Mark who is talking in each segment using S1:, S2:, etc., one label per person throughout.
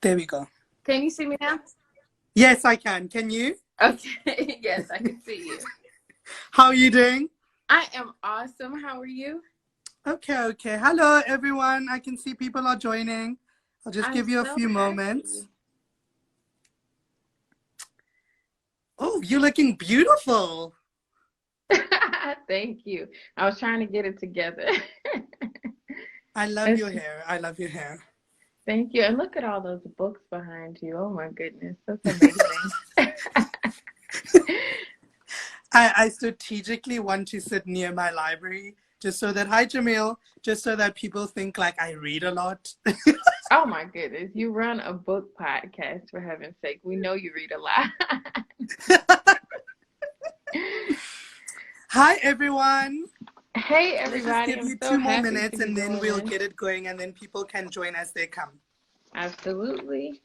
S1: There we go.
S2: Can you see me now?
S1: Yes, I can. Can you?
S2: Okay. Yes, I can see you.
S1: How are you doing?
S2: I am awesome. How are you?
S1: Okay. Hello, everyone. I can see people are joining. I'll just give you a few moments. Oh, you're looking beautiful.
S2: Thank you. I was trying to get it together.
S1: I love your hair. I love your hair.
S2: Thank you. And look at all those books behind you. Oh my goodness. That's amazing.
S1: I strategically want to sit near my library just so that, hi Jamil, just so that people think like I read a lot.
S2: Oh my goodness. You run a book podcast, for heaven's sake. We know you read a lot.
S1: Hi everyone.
S2: Hey everybody.
S1: Let's just give you 2 more minutes and then we'll get it going and then people can join as they come.
S2: Absolutely.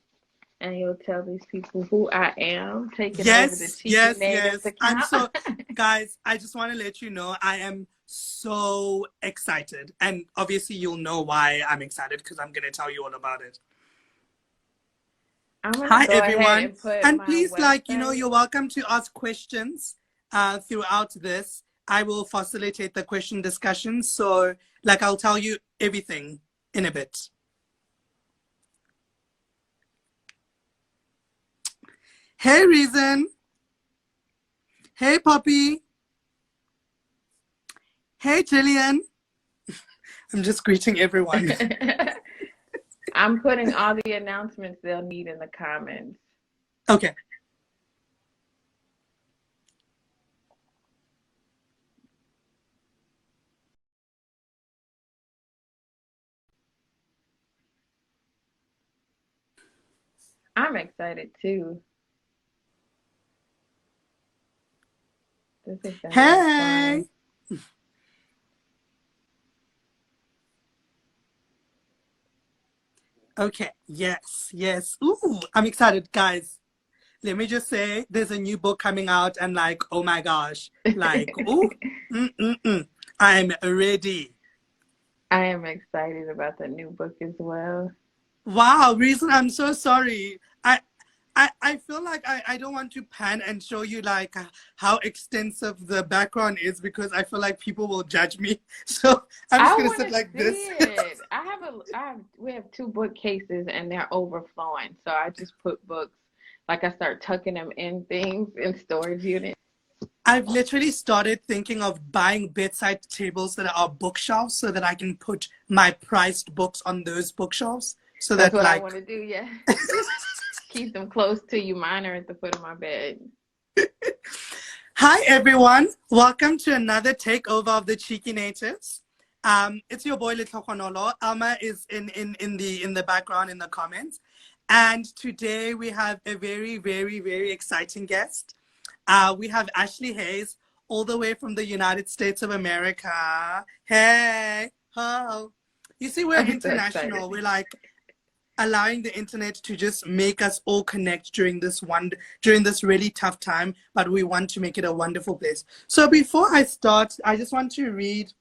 S2: And you'll tell these people who I am, taking over the Cheeky Natives account.
S1: I'm so, guys, I just want to let you know I am so excited. And obviously you'll know why I'm excited because I'm going to tell you all about it. Hi, everyone. And please, you're welcome to ask questions throughout this. I will facilitate the question discussion. So, I'll tell you everything in a bit. Hey, Reason. Hey, Poppy. Hey, Jillian. I'm just greeting everyone.
S2: I'm putting all the announcements they'll need in the comments.
S1: Okay.
S2: I'm excited too. This is
S1: hey. Okay. Yes. Ooh, I'm excited, guys. Let me just say, there's a new book coming out, and oh my gosh, ooh, I'm ready.
S2: I am excited about the new book as well.
S1: Wow, Reason, I'm so sorry. I feel like I don't want to pan and show you how extensive the background is because I feel like people will judge me. So I'm just gonna sit like this.
S2: We have 2 bookcases and they're overflowing. So I just put books, I start tucking them in things in storage units.
S1: I've literally started thinking of buying bedside tables that are bookshelves so that I can put my priced books on those bookshelves. So
S2: that's what I want to do, yeah. Keep them close to you. Mine are at the foot of my bed.
S1: Hi, everyone. Welcome to another takeover of the Cheeky Natives. It's your boy, Little Khonolo. Alma is in the background in the comments. And today we have a very, very, very exciting guest. We have Ashlee Haze, all the way from the United States of America. Hey, ho. You see, we're international. So we're allowing the internet to just make us all connect during this really tough time, but we want to make it a wonderful place. So before I start, I just want to read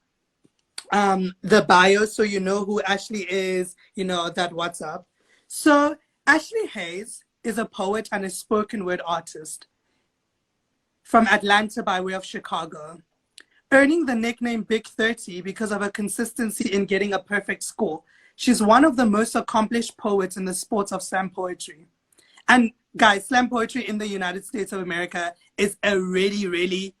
S1: the bio so you know who Ashlee is, that what's up. So Ashlee Haze is a poet and a spoken word artist from Atlanta by way of Chicago, earning the nickname Big 30 because of her consistency in getting a perfect score. She's one of the most accomplished poets in the sport of slam poetry. And guys, slam poetry in the United States of America is a really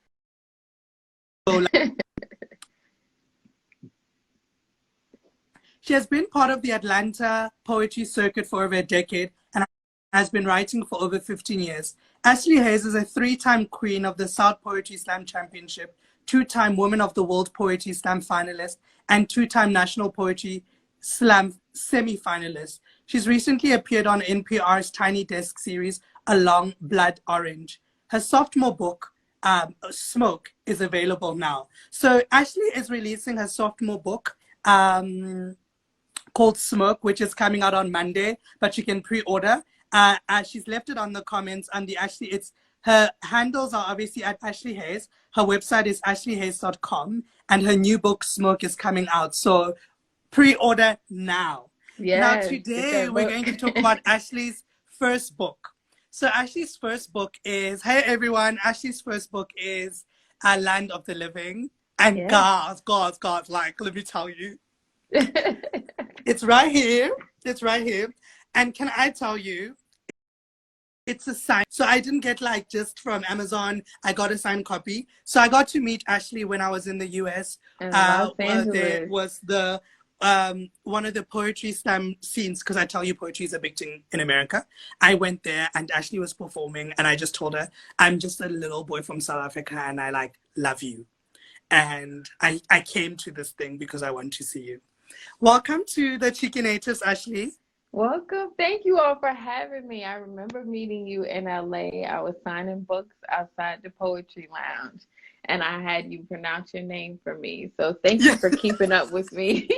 S1: She has been part of the Atlanta poetry circuit for over a decade and has been writing for over 15 years. Ashlee Haze is a 3-time queen of the South Poetry Slam Championship, 2-time Women of the World Poetry Slam Finalist, and 2-time National Poetry Slam semi-finalist. She's recently appeared on NPR's Tiny Desk series, Along Blood Orange. Her sophomore book, Smoke, is available now. So Ashlee is releasing her sophomore book called Smoke, which is coming out on Monday, but you can pre-order. She's left it on the comments on the Ashlee. Her handles are obviously at Ashlee Haze. Her website is ashleehaze.com, and her new book Smoke is coming out. So pre-order now. Now,
S2: Yes, get
S1: today
S2: that
S1: we're
S2: book.
S1: going to talk about Ashlee's first book. So, Ashlee's first book is, hey everyone, Ashlee's first book is Land of the Living. And
S2: Yeah.
S1: guys, like, let me tell you, it's right here. It's right here. And can I tell you, it's a sign. So I didn't get like just from Amazon. I got a signed copy. So I got to meet Ashlee when I was in the US.
S2: In Los
S1: There
S2: Angeles.
S1: was the one of the poetry slam scenes, because I tell you poetry is a big thing in America. I went there and Ashlee was performing, and I just told her, I'm just a little boy from South Africa and I like love you. And I came to this thing because I want to see you. Welcome to the Cheeky Natives, Ashlee.
S2: Welcome. Thank you all for having me. I remember meeting you in LA. I was signing books outside the Poetry Lounge, and I had you pronounce your name for me. So thank you for keeping up with me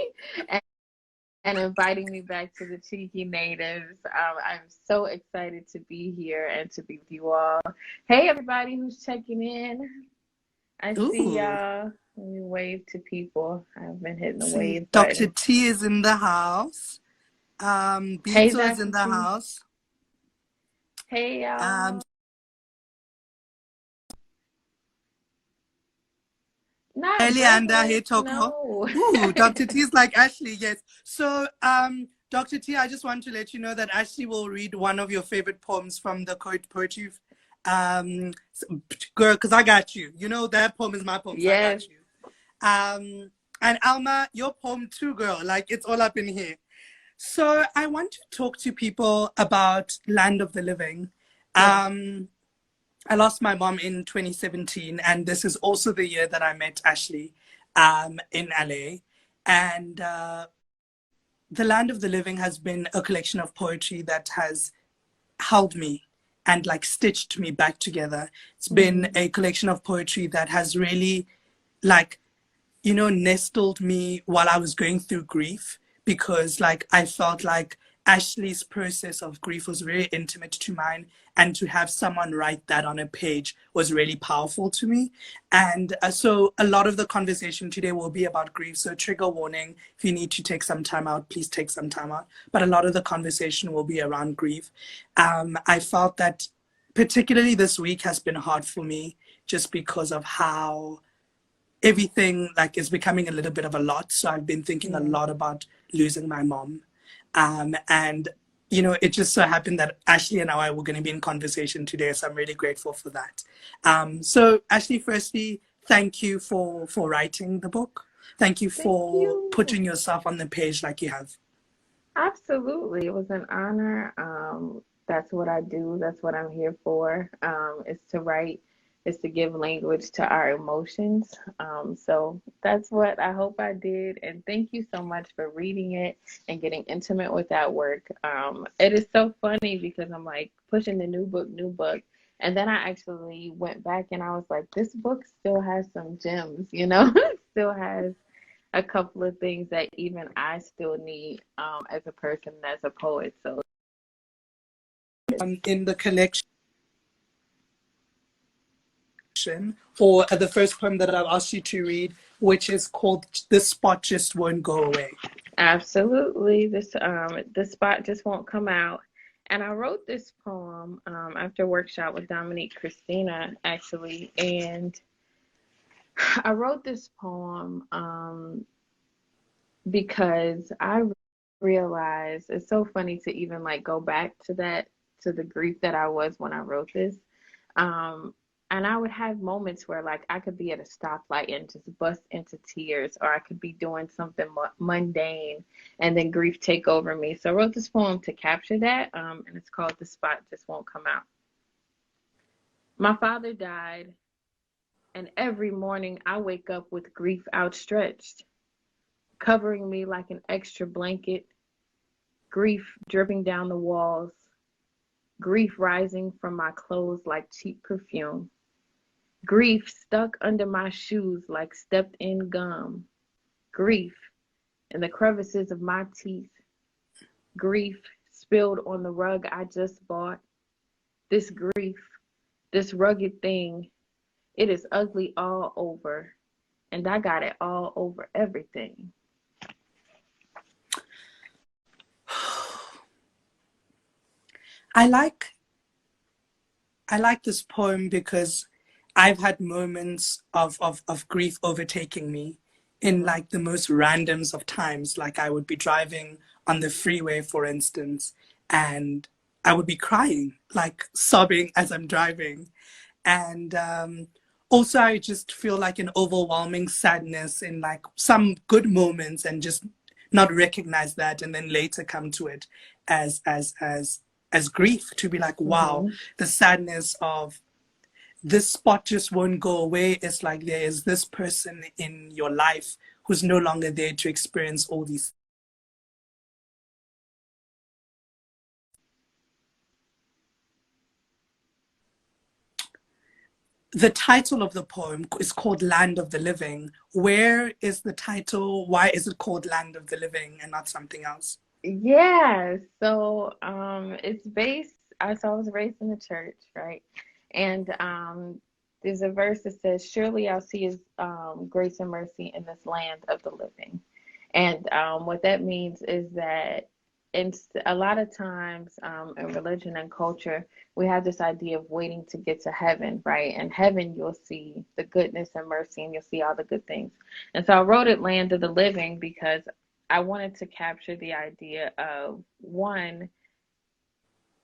S2: and inviting me back to the Cheeky Natives. I'm so excited to be here and to be with you all. Hey, everybody who's checking in. I see
S1: Ooh.
S2: y'all. Let me wave to people. I've been hitting the
S1: See,
S2: wave
S1: Dr.
S2: button.
S1: T is in the house.
S2: Hey,
S1: Beto is in
S2: Dr.
S1: the
S2: T.
S1: house.
S2: Hey,
S1: Um,
S2: y'all. Not
S1: Elianda, hey
S2: Douglas.
S1: Toko.
S2: No.
S1: Ooh, Dr. T is like Ashlee, yes. So, Dr. T, I just want to let you know that Ashlee will read one of your favorite poems from the poetry, um, girl, because I got you. You know, that poem is my poem, so I
S2: Yes.
S1: got you. And Alma, your poem too, girl. Like, it's all up in here. So I want to talk to people about Land of the Living.
S2: Yes.
S1: I lost my mom in 2017, and this is also the year that I met Ashlee in LA. And The Land of the Living has been a collection of poetry that has held me and like stitched me back together. It's been a collection of poetry that has really like, you know, nestled me while I was going through grief, because like I felt like Ashlee's process of grief was very intimate to mine, and to have someone write that on a page was really powerful to me. And so a lot of the conversation today will be about grief. So trigger warning, if you need to take some time out, please take some time out. But a lot of the conversation will be around grief. I felt that particularly this week has been hard for me just because of how everything like is becoming a little bit of a lot. So I've been thinking a lot about losing my mom. And, you know, it just so happened that Ashlee and I were going to be in conversation today. So I'm really grateful for that. So Ashlee, firstly, thank you for writing the book. Thank you
S2: Thank
S1: for
S2: you.
S1: putting yourself on the page like you have.
S2: Absolutely. It was an honor. That's what I do. That's what I'm here for. Is to write, is to give language to our emotions. So that's what I hope I did. And thank you so much for reading it and getting intimate with that work. It is so funny because I'm like pushing the new book. And then I actually went back and I was like, this book still has some gems, you know, it still has a couple of things that even I still need as a person, as a poet. So
S1: In the collection, or the first poem that I've asked you to read, which is called "This Spot Just Won't Go Away."
S2: absolutely, this spot just won't come out. And I wrote this poem after a workshop with Dominique Christina, actually. And I wrote this poem because I realized it's so funny to even like go back to that, to the grief that I was when I wrote this. Um, and I would have moments where like I could be at a stoplight and just bust into tears, or I could be doing something mundane and then grief take over me. So I wrote this poem to capture that, and it's called "The Spot Just Won't Come Out." My father died, and every morning I wake up with grief outstretched, covering me like an extra blanket, grief dripping down the walls, grief rising from my clothes like cheap perfume, grief stuck under my shoes like stepped in gum, grief in the crevices of my teeth, grief spilled on the rug I just bought. This grief, this rugged thing, it is ugly all over, and I got it all over everything.
S1: I like I like this poem because I've had moments of grief overtaking me in like the most randoms of times. Like I would be driving on the freeway, for instance, and I would be crying, like sobbing as I'm driving. And also, I just feel like an overwhelming sadness in like some good moments and just not recognize that, and then later come to it as grief, to be like, wow,
S2: Mm-hmm.
S1: the sadness of this spot just won't go away. It's like there is this person in your life who's no longer there to experience all these. The title of the poem is called Land of the Living. Where is the title? Why is it called Land of the Living and not something else?
S2: Yeah, so it's based, I was raised in the church, right? And there's a verse that says, "Surely I'll see his grace and mercy in this land of the living." And what that means is that a lot of times in religion and culture, we have this idea of waiting to get to heaven, right? In heaven, you'll see the goodness and mercy and you'll see all the good things. And so I wrote it Land of the Living because I wanted to capture the idea of one,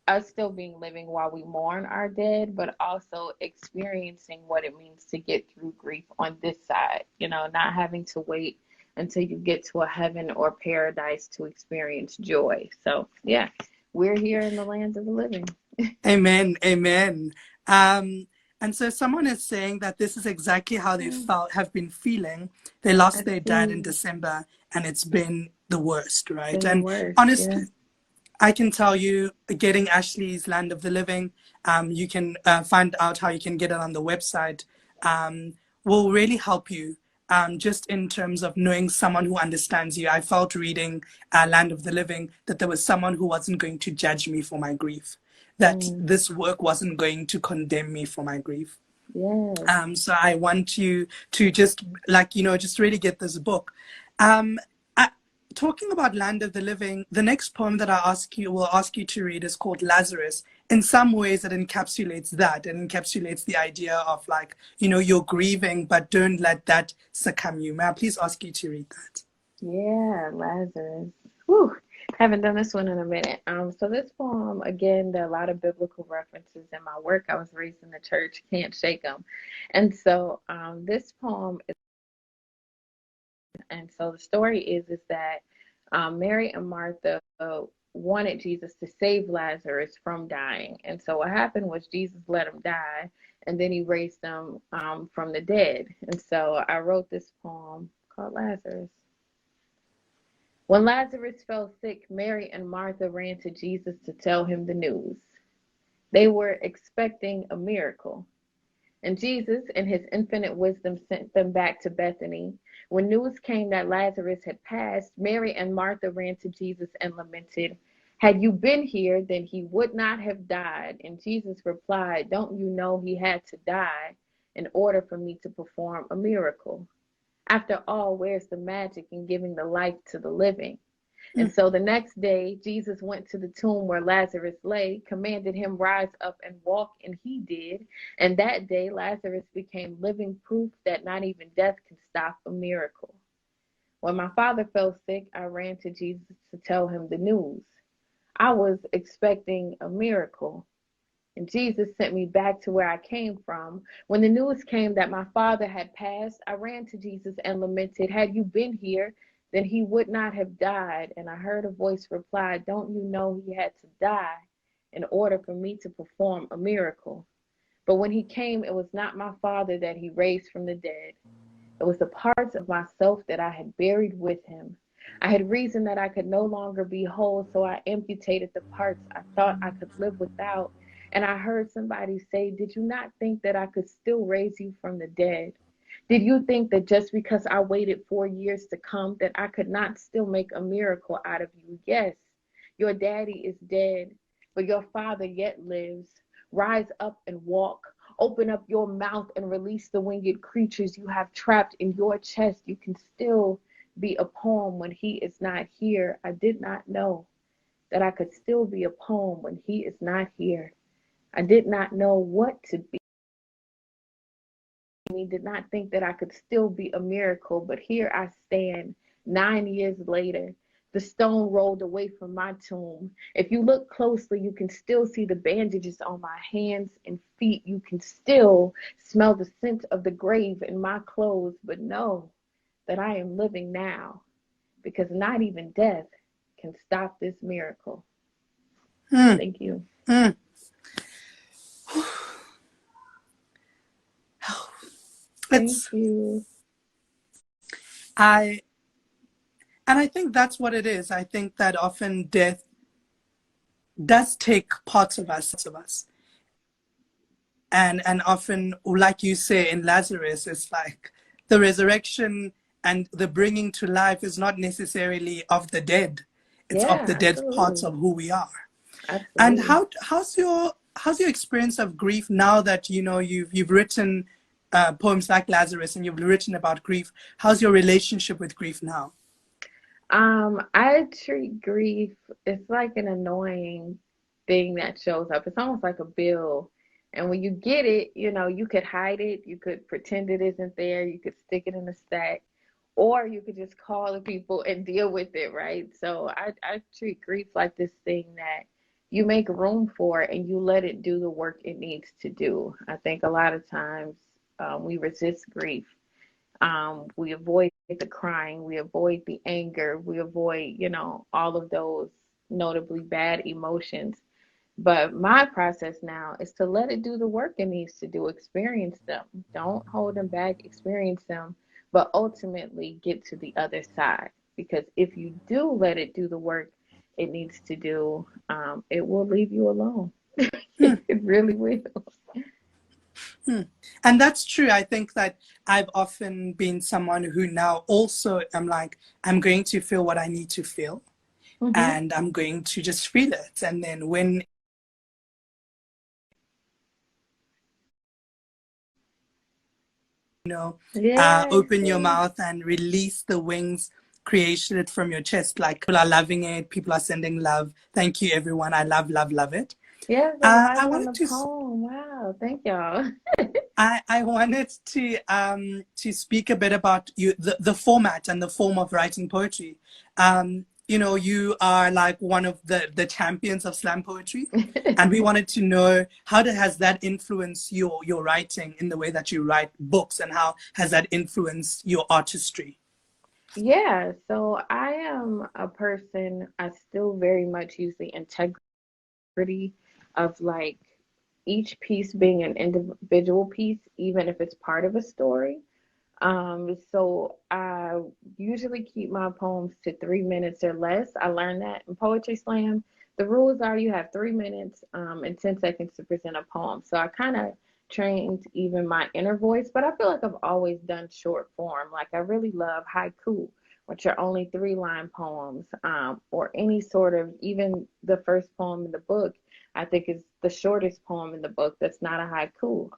S2: us still being living while we mourn our dead, but also experiencing what it means to get through grief on this side, not having to wait until you get to a heaven or paradise to experience joy. So, yeah, we're here in the land of the living.
S1: Amen. Amen. And so someone is saying that this is exactly how they have been feeling. They
S2: I
S1: lost their dad in
S2: see.
S1: December and it's been the worst,
S2: It's
S1: right?
S2: been the
S1: And
S2: worst. Yeah.
S1: honestly, I can tell you, getting Ashlee's Land of the Living, you can find out how you can get it on the website, will really help you, just in terms of knowing someone who understands you. I felt reading Land of the Living that there was someone who wasn't going to judge me for my grief, that
S2: Mm,
S1: this work wasn't going to condemn me for my grief.
S2: yes.
S1: So I want you to just just really get this book. Um, I, Talking about Land of the Living, the next poem that will ask you to read is called Lazarus. In some ways, it encapsulates that. It encapsulates the idea of like, you're grieving, but don't let that succumb you. May I please ask you to read that?
S2: Yeah, Lazarus. Whew. Haven't done this one in a minute. So this poem, again, there are a lot of biblical references in my work. I was raised in the church, can't shake them. And so this poem is, and so the story is that Mary and Martha wanted Jesus to save Lazarus from dying. And so what happened was Jesus let him die, and then he raised him from the dead. And so I wrote this poem called Lazarus. When Lazarus fell sick, Mary and Martha ran to Jesus to tell him the news. They were expecting a miracle, and Jesus, in his infinite wisdom, sent them back to Bethany. When news came that Lazarus had passed, Mary and Martha ran to Jesus and lamented, "Had you been here, then he would not have died." And Jesus replied, "Don't you know he had to die in order for me to perform a miracle? After all, where's the magic in giving the life to the living?" And so the next day, Jesus went to the tomb where Lazarus lay, commanded him rise up and walk, and he did. And that day, Lazarus became living proof that not even death can stop a miracle. When my father fell sick, I ran to Jesus to tell him the news. I was expecting a miracle, and Jesus sent me back to where I came from. When the news came that my father had passed, I ran to Jesus and lamented, "Had you been here, then he would not have died." And I heard a voice reply, "Don't you know he had to die in order for me to perform a miracle?" But when he came, it was not my father that he raised from the dead. It was the parts of myself that I had buried with him. I had reasoned that I could no longer be whole, so I amputated the parts I thought I could live without. And I heard somebody say, "Did you not think that I could still raise you from the dead? Did you think that just because I waited 4 years to come, that I could not still make a miracle out of you? Yes, your daddy is dead, but your father yet lives. Rise up and walk. Open up your mouth and release the winged creatures you have trapped in your chest. You can still be a poem when he is not here. I did not know that I could still be a poem when he is not here. I did not know what to be. I did not think that I could still be a miracle, but here I stand 9 years later. The stone rolled away from my tomb. If you look closely, you can still see the bandages on my hands and feet. You can still smell the scent of the grave in my clothes, but know that I am living now, because not even death can stop this miracle.
S1: Mm,
S2: Thank you.
S1: mm.
S2: Thank
S1: It's
S2: you.
S1: I and I think that's what it is. I think that often death does take parts of us. And often, like you say in Lazarus, it's like the resurrection and the bringing to life is not necessarily of the dead. It's of the
S2: Yeah,
S1: dead parts
S2: absolutely.
S1: of who we are. And
S2: Absolutely.
S1: how's your experience of grief now that you've written poems like Lazarus and you've written about grief? How's your relationship with grief now?
S2: I treat grief, it's like an annoying thing that shows up. It's almost like a bill. And when you get it, you could hide it, you could pretend it isn't there, you could stick it in a stack, or you could just call the people and deal with it, right? So I treat grief like this thing that you make room for and you let it do the work it needs to do. I think a lot of times we resist grief. We avoid the crying, we avoid the anger, we avoid, all of those notably bad emotions. But my process now is to let it do the work it needs to do, experience them. Don't hold them back, experience them, but ultimately get to the other side. Because if you do let it do the work it needs to do, it will leave you alone.
S1: Hmm.
S2: It really will.
S1: Hmm. And that's true. I think that I've often been someone who now also am like, I'm going to feel what I need to feel
S2: Hmm.
S1: and I'm going to just feel it. And then when
S2: Yes,
S1: open your
S2: yes.
S1: mouth and release the wings created from your chest. Like people are loving it. People are sending love. Thank you, everyone. I love it.
S2: Yes, the
S1: I
S2: vibes on
S1: wanted
S2: the
S1: to
S2: poem. Wow, thank y'all.
S1: I wanted to speak a bit about the format and the form of writing poetry. You are like one of the champions of slam poetry, and we wanted to know has that influenced your writing in the way that you write books, and how has that influenced your artistry?
S2: Yeah, so I am a person, I still very much use the integrity of like each piece being an individual piece, even if it's part of a story. So I usually keep my poems to 3 minutes or less. I learned that in Poetry Slam. The rules are you have 3 minutes and 10 seconds to present a poem. So I kind of trained even my inner voice, but I feel like I've always done short form. Like I really love haiku, which are only 3-line poems, or any sort of, even the first poem in the book, I think is the shortest poem in the book that's not a haiku.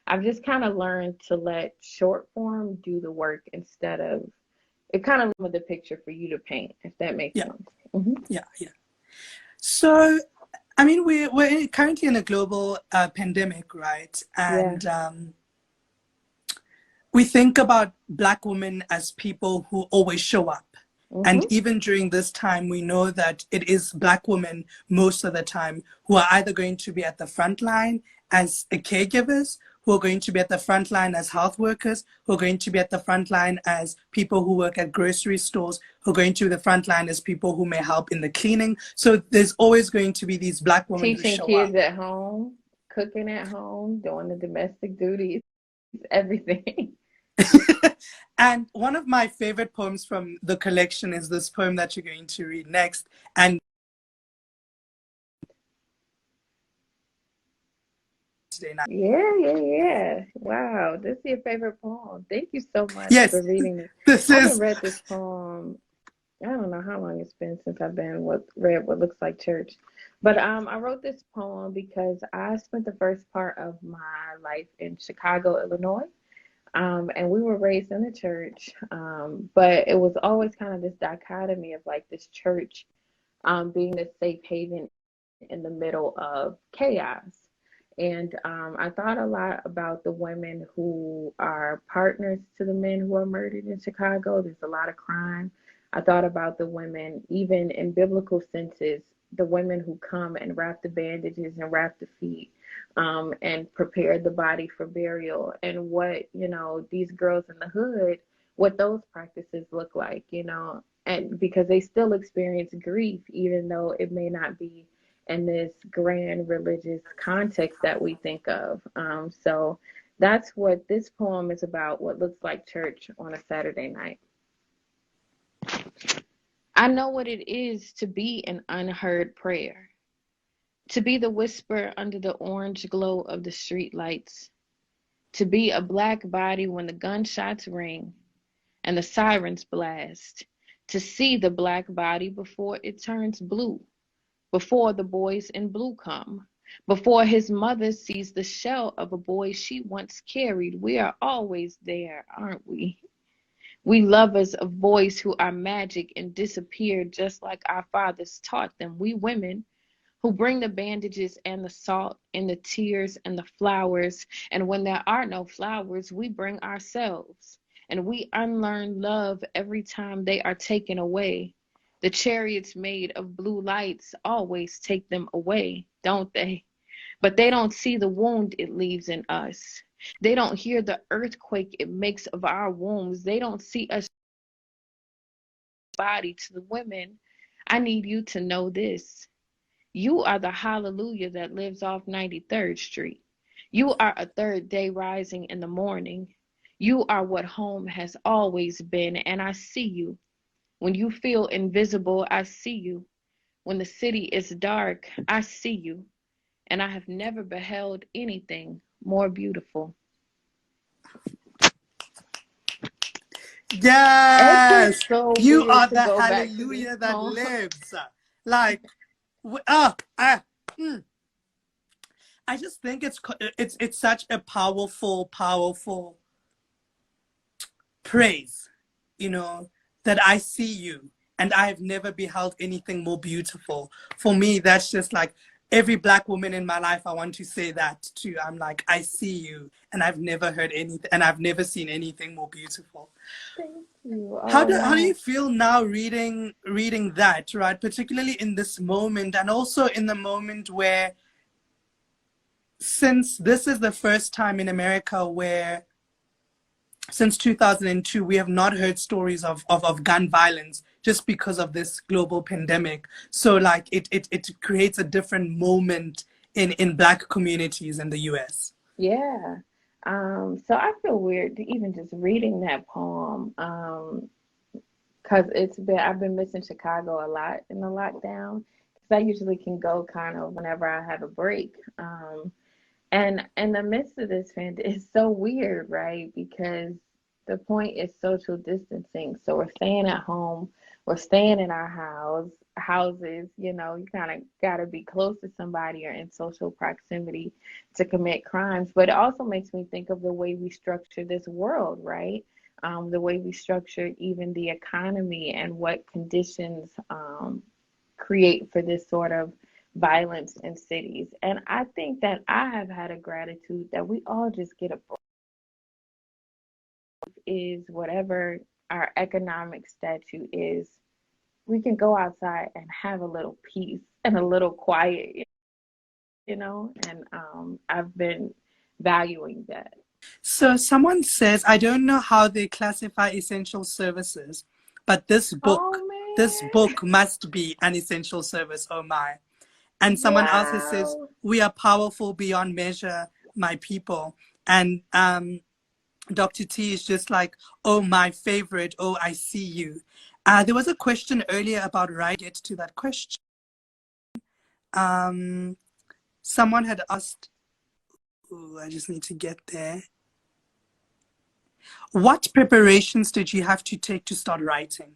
S2: I've just kind of learned to let short form do the work instead of it kind of limit the picture for you to paint, if that makes
S1: Yeah,
S2: sense. Hmm.
S1: yeah. So, I mean, we're currently in a global pandemic, right?
S2: Yeah.
S1: And we think about Black women as people who always show up. And
S2: Hmm.
S1: even during this time, we know that it is Black women most of the time who are either going to be at the front line as caregivers, who are going to be at the front line as health workers, who are going to be at the front line as people who work at grocery stores, who are going to be the front line as people who may help in the cleaning. So there's always going to be these Black women who
S2: Teaching
S1: show
S2: kids
S1: up.
S2: at home, cooking at home, doing the domestic duties, everything.
S1: And one of my favorite poems from the collection is this poem that you're going to read next. And today night.
S2: Yeah, yeah, yeah. Wow, this is your favorite poem. Thank you so much
S1: Yes,
S2: for reading this.
S1: this
S2: I haven't
S1: is
S2: read this poem. I don't know how long it's been since I've been read what looks like church. But I wrote this poem because I spent the first part of my life in Chicago, Illinois. And we were raised in the church. But it was always kind of this dichotomy of like this church being a safe haven in the middle of chaos. And I thought a lot about the women who are partners to the men who are murdered in Chicago. There's a lot of crime. I thought about the women, even in biblical senses, the women who come and wrap the bandages and wrap the feet, and prepare the body for burial, and what, these girls in the hood, what those practices look like, and because they still experience grief, even though it may not be in this grand religious context that we think of. So that's what this poem is about, what looks like church on a Saturday night. I know what it is to be an unheard prayer, to be the whisper under the orange glow of the street lights, to be a black body when the gunshots ring and the sirens blast, to see the black body before it turns blue, before the boys in blue come, before his mother sees the shell of a boy she once carried. We are always there, aren't we? We lovers of boys who are magic and disappear just like our fathers taught them. We women who bring the bandages and the salt and the tears and the flowers. And when there are no flowers, we bring ourselves. And we unlearn love every time they are taken away. The chariots made of blue lights always take them away, don't they? But they don't see the wound it leaves in us. They don't hear the earthquake it makes of our wombs. They don't see us body. To the women, I need you to know this. You are the hallelujah that lives off 93rd Street. You are a third day rising in the morning. You are what home has always been, and I see you. When you feel invisible, I see you. When the city is dark, I see you. And I have never beheld anything more beautiful.
S1: Yes,
S2: so
S1: you are the
S2: go
S1: hallelujah that lives. Like, I just think it's such a powerful praise, that I see you and I have never beheld anything more beautiful. For me, that's just like every black woman in my life, I want to say that too. I'm like, I see you and I've never heard anything and I've never seen anything more beautiful.
S2: Thank you. Oh,
S1: how do you feel now reading that, right? Particularly in this moment, and also in the moment where, since this is the first time in America where, since 2002, we have not heard stories of gun violence just because of this global pandemic. So like it creates a different moment in Black communities in the US.
S2: Yeah. So I feel weird even just reading that poem, because I've been missing Chicago a lot in the lockdown, because I usually can go kind of whenever I have a break. And in the midst of this pandemic, it's so weird, right? Because the point is social distancing. So we're staying at home, we're staying in our houses, you kind of got to be close to somebody or in social proximity to commit crimes. But it also makes me think of the way we structure this world, right? The way we structure even the economy and what conditions create for this sort of violence in cities. And I think that I have had a gratitude that we all just get a break. Is whatever our economic statute is, we can go outside and have a little peace and a little quiet, and I've been valuing that.
S1: So someone says, I don't know how they classify essential services, but this book must be an essential service. Oh my. And someone else says, we are powerful beyond measure, my people. And Dr. T is just like, oh, my favorite. Oh, I see you. There was a question earlier about get to that question. Someone had asked, I just need to get there. What preparations did you have to take to start writing?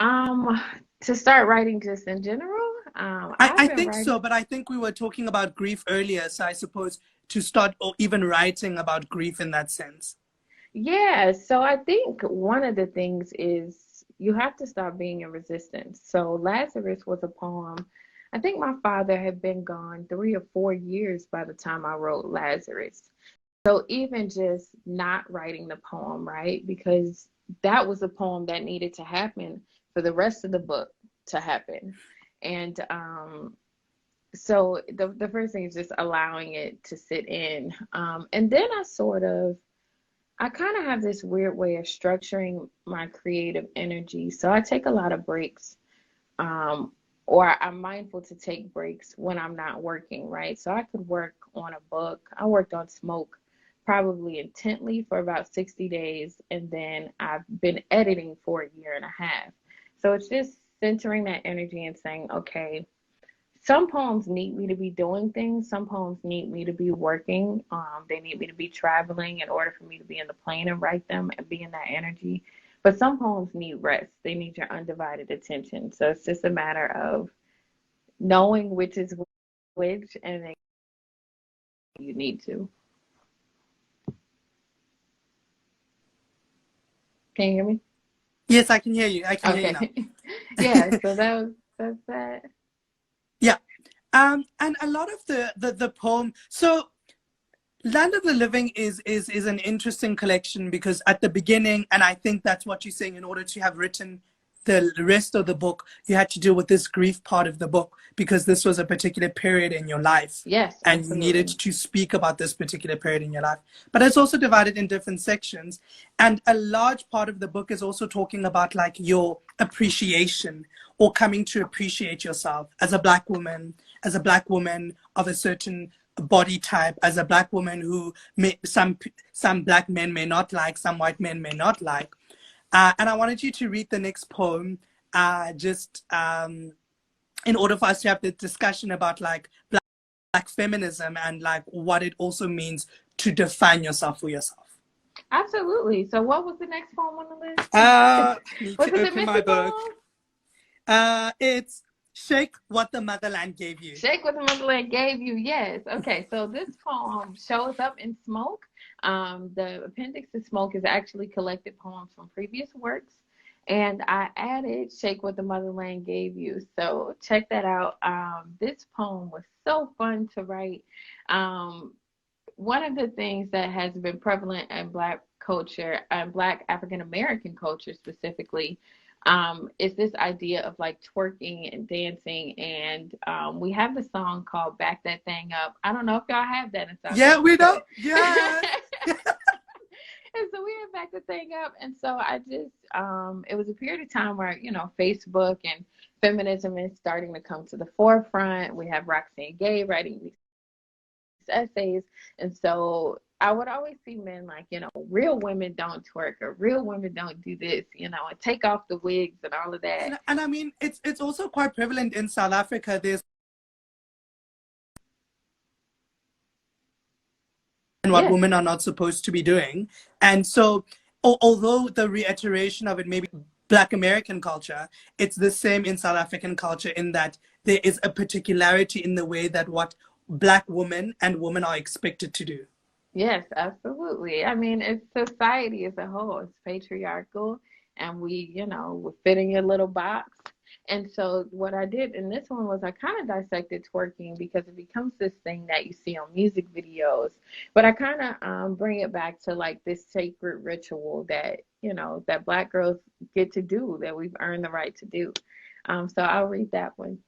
S2: To start writing just in general?
S1: I think so, but I think we were talking about grief earlier, so I suppose to start or even writing about grief in that sense.
S2: Yeah, so I think one of the things is you have to stop being in resistance. So Lazarus was a poem. I think my father had been gone 3 or 4 years by the time I wrote Lazarus. So even just not writing the poem, right? Because that was a poem that needed to happen for the rest of the book to happen. And so the first thing is just allowing it to sit in. And then I kind of have this weird way of structuring my creative energy. So I take a lot of breaks, or I'm mindful to take breaks when I'm not working, right? So I could work on a book. I worked on Smoke probably intently for about 60 days, and then I've been editing for a year and a half. So it's just centering that energy and saying, okay, some poems need me to be doing things. Some poems need me to be working. They need me to be traveling in order for me to be in the plane and write them and be in that energy. But some poems need rest. They need your undivided attention. So it's just a matter of knowing which is which, and then you need to. Can you hear me?
S1: Yes, I can hear you. I can hear you now.
S2: Yeah, so that's that.
S1: Yeah. And a lot of the poem. So Land of the Living is an interesting collection because at the beginning, and I think that's what you're saying, in order to have written the rest of the book, you had to deal with this grief part of the book because this was a particular period in your life.
S2: Yes,
S1: and
S2: absolutely.
S1: You needed to speak about this particular period in your life. But it's also divided in different sections. And a large part of the book is also talking about like your appreciation or coming to appreciate yourself as a Black woman of a certain body type, as a Black woman who some Black men may not like, some white men may not like. And I wanted you to read the next poem, just in order for us to have the discussion about like Black feminism and like what it also means to define yourself for yourself.
S2: Absolutely. So what was the next poem on the list?
S1: Need
S2: was
S1: to
S2: it
S1: open my book. It's Shake What the Motherland Gave You.
S2: Shake What the Motherland Gave You, yes. Okay, so this poem shows up in Smoke. The appendix to Smoke is actually collected poems from previous works, and I added Shake What the Motherland Gave You. So check that out. This poem was so fun to write. One of the things that has been prevalent in Black culture and Black African American culture specifically, is this idea of like twerking and dancing. And we have the song called Back That Thing Up. I don't know if y'all have that in South Africa.
S1: We don't. Yeah.
S2: And so we had Back the Thing Up. And so I just, it was a period of time where, Facebook and feminism is starting to come to the forefront. We have Roxane Gay writing these essays. And so I would always see men like, real women don't twerk, or real women don't do this, and take off the wigs and all of that.
S1: And I mean, it's also quite prevalent in South Africa. There's what women are not supposed to be doing. And so although the reiteration of it may be Black American culture, it's the same in South African culture in that there is a particularity in the way that what Black women and women are expected to do.
S2: Yes, absolutely. I mean, it's society as a whole. It's patriarchal, and we fit in your little box. And so what I did in this one was I kind of dissected twerking because it becomes this thing that you see on music videos. But I kind of bring it back to like this sacred ritual that, that Black girls get to do, that we've earned the right to do. So I'll read that one.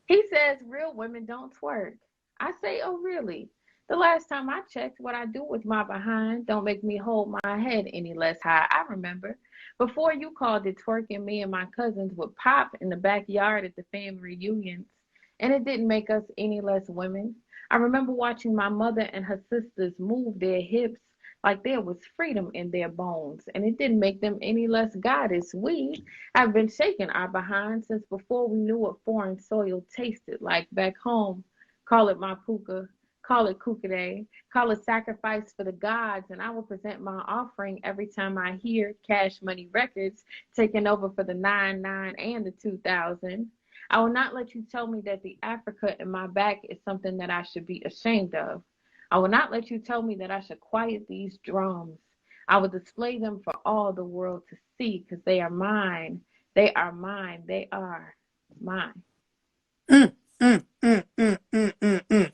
S2: He says, real women don't twerk. I say, oh, really? The last time I checked, what I do with my behind don't make me hold my head any less high. I remember. Before you called it twerking, me and my cousins would pop in the backyard at the family reunions, and it didn't make us any less women. I remember watching my mother and her sisters move their hips like there was freedom in their bones, and it didn't make them any less goddess. We have been shaking our behind since before we knew what foreign soil tasted like back home. Call it mapuka, call it kukade, call it sacrifice for the gods, and I will present my offering every time I hear Cash Money Records taking over for the 99 and the 2000. I will not let you tell me that the Africa in my back is something that I should be ashamed of. I will not let you tell me that I should quiet these drums. I will display them for all the world to see, because they are mine. They are mine. They are mine.
S1: Mm, mm, mm, mm, mm, mm,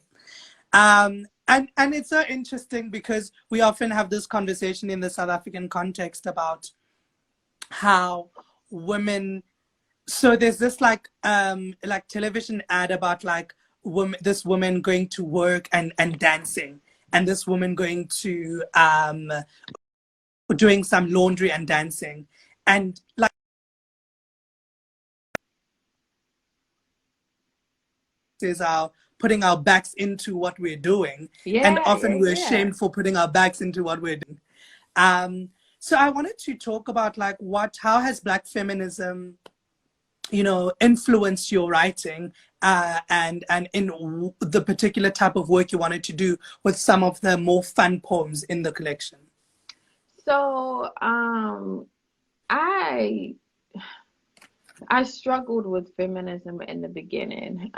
S1: mm. And it's so interesting because we often have this conversation in the South African context about how women. So there's this like television ad about like this woman going to work and dancing, and this woman going to doing some laundry and dancing, and like is our putting our backs into what we're doing, and
S2: Yeah,
S1: often
S2: yeah,
S1: we're
S2: yeah.
S1: shamed for putting our backs into what we're doing. So I wanted to talk about like how has Black feminism, influenced your writing, and in the particular type of work you wanted to do with some of the more fun poems in the collection.
S2: So, I struggled with feminism in the beginning.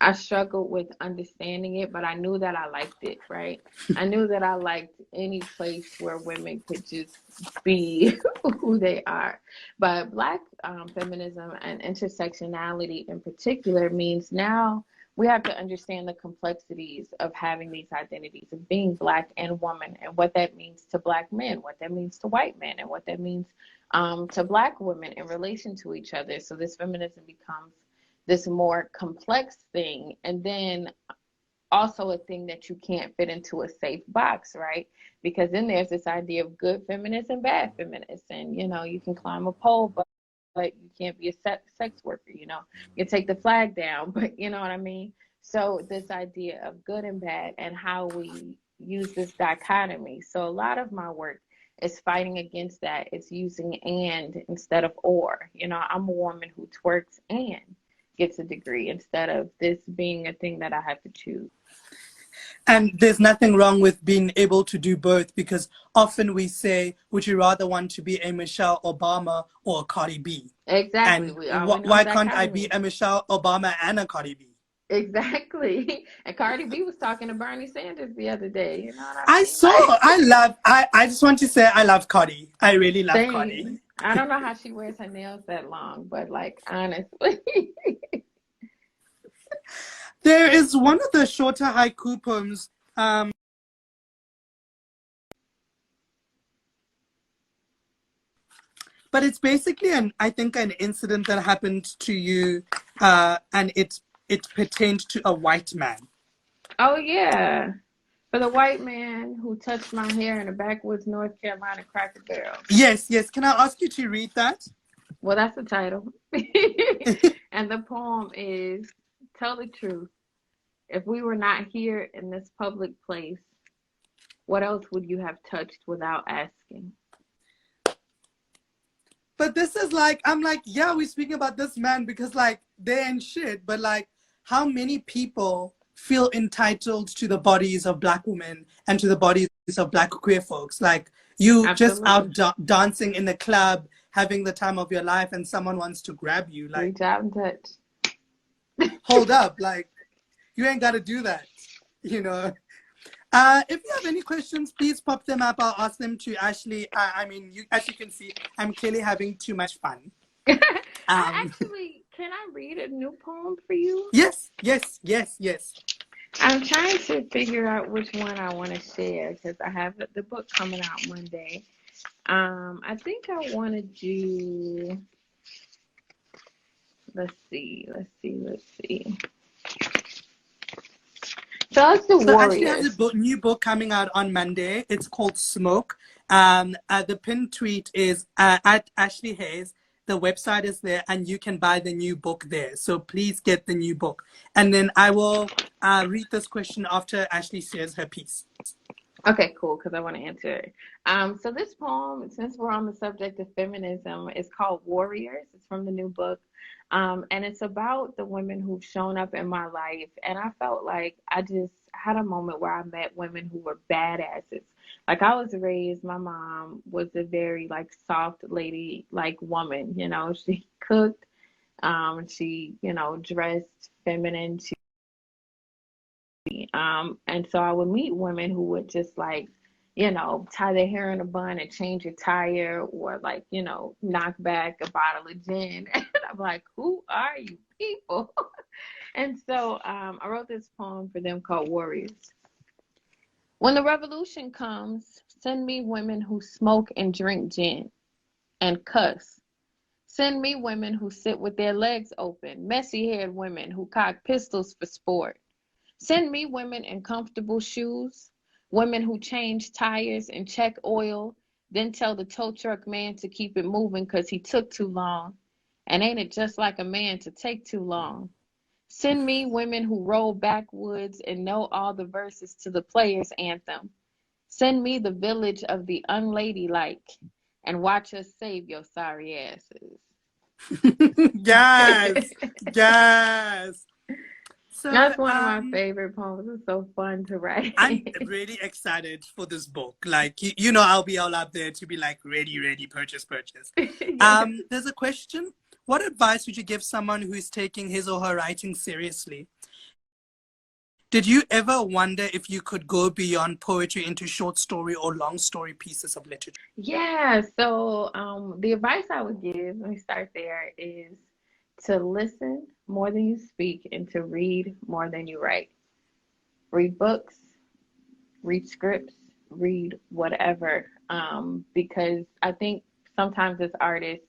S2: I struggled with understanding it, but I knew that I liked it, right? I knew that I liked any place where women could just be who they are. But Black feminism and intersectionality in particular means now we have to understand the complexities of having these identities, of being Black and woman, and what that means to Black men, what that means to white men, and what that means to Black women in relation to each other. So this feminism becomes this more complex thing, and then also a thing that you can't fit into a safe box, right? Because then there's this idea of good feminists and bad feminists, and you can climb a pole, but you can't be a sex worker. You take the flag down, but you know what I mean. So this idea of good and bad, and how we use this dichotomy. So a lot of my work is fighting against that. It's using and instead of or. I'm a woman who twerks and gets a degree, instead of this being a thing that I have to choose.
S1: And there's nothing wrong with being able to do both, because often we say, would you rather want to be a Michelle Obama or a Cardi B?
S2: Exactly.
S1: And
S2: We always know
S1: why can't I be
S2: dichotomy.
S1: a Michelle Obama and a Cardi B?
S2: Exactly. And Cardi B was talking to Bernie Sanders the other day. You know what I
S1: I
S2: mean?
S1: saw,
S2: Like,
S1: I just want to say I love Cardi. I really love
S2: same.
S1: Cardi.
S2: I don't know how she wears her nails that long, but like honestly.
S1: There is one of the shorter haiku poems, but it's basically I think an incident that happened to you, and it pertained to a white man.
S2: Oh yeah. For the white man who touched my hair in a backwoods North Carolina Cracker Barrel.
S1: Yes, yes. Can I ask you to read that?
S2: Well, that's the title. And the poem is, tell the truth. If we were not here in this public place, what else would you have touched without asking?
S1: But this is like, I'm like, yeah, we're speaking about this man because like they ain't shit, but like how many people feel entitled to the bodies of Black women and to the bodies of Black queer folks? Like you just
S2: Absolutely.
S1: out dancing in the club, having the time of your life, and someone wants to grab you. Like,
S2: Reach out and touch.
S1: hold up, like you ain't got to do that, you know. If you have any questions, please pop them up. I'll ask them to Ashlee. I mean, as you can see, I'm clearly having too much fun.
S2: Can I read a new poem for you?
S1: Yes, yes, yes, yes.
S2: I'm trying to figure out which one I want to share because I have the book coming out Monday. I think I want to do. Let's see. So it's the
S1: So Ashlee has
S2: Warriors.
S1: a new book coming out on Monday. It's called Smoke. The pinned tweet is at Ashlee Haze. The website is there, and you can buy the new book there. So please get the new book. And then I will read this question after Ashlee shares her piece.
S2: Okay, cool, because I want to answer it. So this poem, since we're on the subject of feminism, is called Warriors. It's from the new book. And it's about the women who've shown up in my life. And I felt like I just had a moment where I met women who were badasses. Like I was raised, my mom was a very like soft lady, like woman, she cooked, she, dressed feminine. And so I would meet women who would just like you know, tie their hair in a bun and change a tire, or like, you know, knock back a bottle of gin. And I'm like, who are you people? And so I wrote this poem for them called Warriors. When the revolution comes, send me women who smoke and drink gin and cuss. Send me women who sit with their legs open, messy-haired women who cock pistols for sport. Send me women in comfortable shoes, women who change tires and check oil, then tell the tow truck man to keep it moving because he took too long. And ain't it just like a man to take too long? Send me women who roll backwoods and know all the verses to the players' anthem. Send me the village of the unladylike and watch us save your sorry asses.
S1: Yes, yes. So
S2: That's one of my favorite poems. It's so fun to write.
S1: I'm really excited for this book. Like, you know, I'll be all up there to be like, ready, purchase. There's a question. What advice would you give someone who is taking his or her writing seriously? Did you ever wonder if you could go beyond poetry into short story or long story pieces of literature?
S2: Yeah, so the advice I would give, let me start there, is to listen more than you speak and to read more than you write. Read books, read scripts, read whatever, because I think sometimes as artists,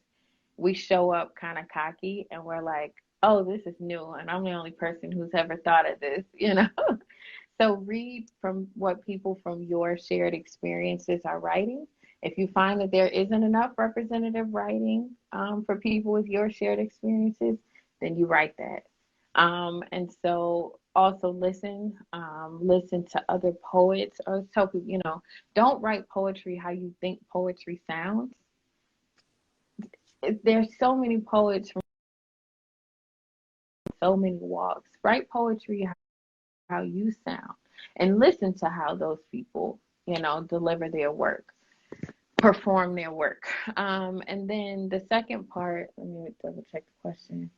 S2: we show up kind of cocky and we're like, oh, this is new and I'm the only person who's ever thought of this, you know? So read from what people from your shared experiences are writing. If you find that there isn't enough representative writing for people with your shared experiences, then you write that. And so also listen to other poets. I always tell people, you know, don't write poetry how you think poetry sounds. There's so many poets from so many walks. Write poetry how you sound and listen to how those people, you know, deliver their work, perform their work. And then the second part, let me double check the question.